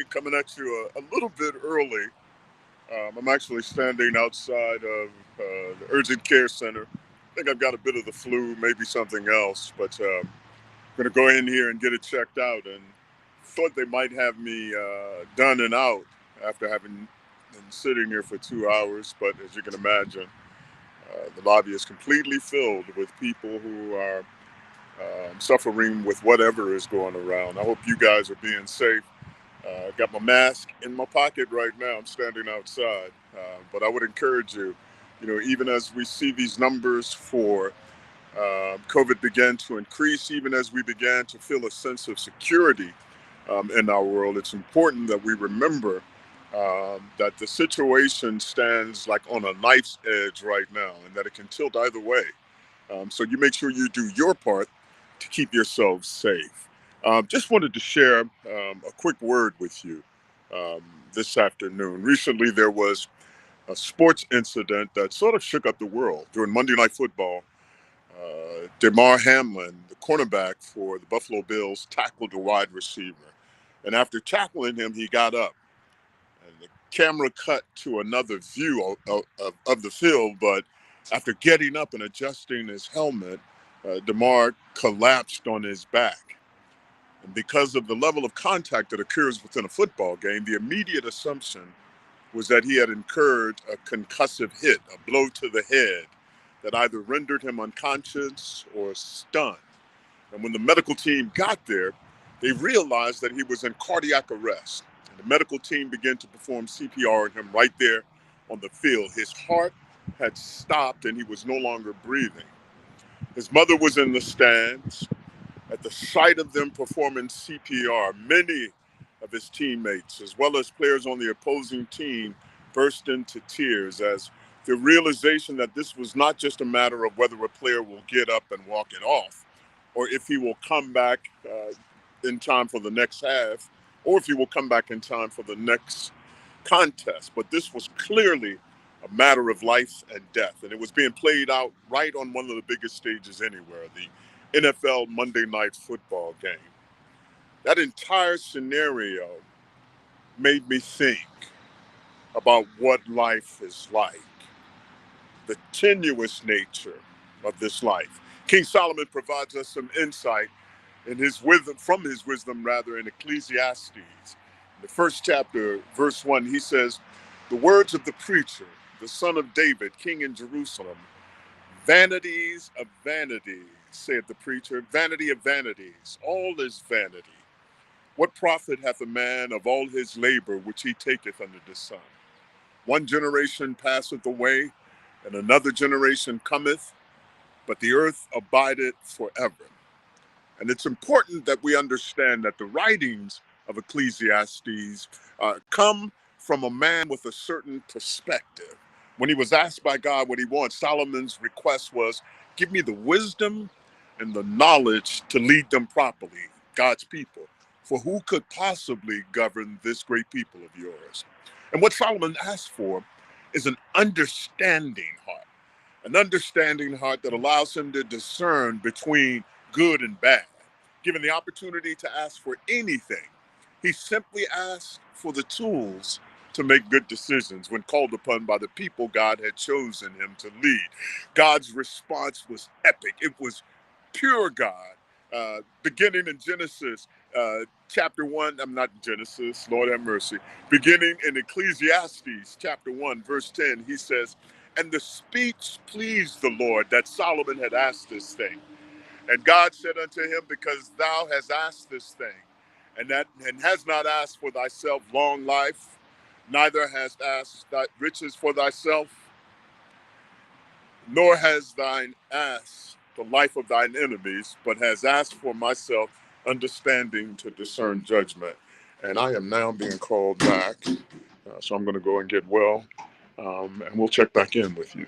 coming at you a little bit early. I'm actually standing outside of the urgent care center. I think I've got a bit of the flu, maybe something else, but I'm going to go in here and get it checked out. And thought they might have me done and out after having been sitting here for 2 hours. But as you can imagine, the lobby is completely filled with people who are suffering with whatever is going around. I hope you guys are being safe. Got my mask in my pocket right now. I'm standing outside. But I would encourage you, even as we see these numbers for COVID began to increase, even as we began to feel a sense of security in our world, it's important that we remember that the situation stands like on a knife's edge right now and that it can tilt either way. So you make sure you do your part to keep yourselves safe. Just wanted to share a quick word with you um, this afternoon. Recently, there was a sports incident that sort of shook up the world during Monday Night Football. Damar Hamlin, the cornerback for the Buffalo Bills, tackled a wide receiver. And after tackling him, he got up. And the camera cut to another view of the field, but after getting up and adjusting his helmet, Damar collapsed on his back. And because of the level of contact that occurs within a football game, the immediate assumption was that he had incurred a concussive hit, a blow to the head that either rendered him unconscious or stunned. And when the medical team got there, they realized that he was in cardiac arrest. And the medical team began to perform CPR on him right there on the field. His heart had stopped and he was no longer breathing. His mother was in the stands. At the sight of them performing CPR, many of his teammates, as well as players on the opposing team, burst into tears as the realization that this was not just a matter of whether a player will get up and walk it off, or if he will come back in time for the next half, or if he will come back in time for the next contest. But this was clearly a matter of life and death, and it was being played out right on one of the biggest stages anywhere, the NFL Monday Night Football game. That entire scenario made me think about what life is like, the tenuous nature of this life. King Solomon provides us some insight in his wisdom, from his wisdom rather, in Ecclesiastes. In the first chapter, verse 1, he says, "The words of the preacher, the son of David, king in Jerusalem, vanities of vanities, saith the preacher, vanity of vanities, all is vanity. What profit hath a man of all his labor which he taketh under the sun? One generation passeth away, and another generation cometh, but the earth abideth forever." And it's important that we understand that the writings of Ecclesiastes come from a man with a certain perspective. When he was asked by God what he wants, Solomon's request was, "Give me the wisdom and the knowledge to lead them properly, God's people. For who could possibly govern this great people of yours?" And what Solomon asked for is an understanding heart that allows him to discern between good and bad. Given the opportunity to ask for anything, he simply asked for the tools to make good decisions when called upon by the people God had chosen him to lead. God's response was epic. It was pure God. Beginning in Genesis chapter 1, I'm not Genesis, Lord have mercy. Beginning in Ecclesiastes chapter 1, verse 10, he says, "And the speech pleased the Lord that Solomon had asked this thing. And God said unto him, Because thou hast asked this thing, and has not asked for thyself long life, neither hast asked thy riches for thyself, nor has thine asked the life of thine enemies, but has asked for myself understanding to discern judgment." And I am now being called back, so I'm going to go and get well, and we'll check back in with you.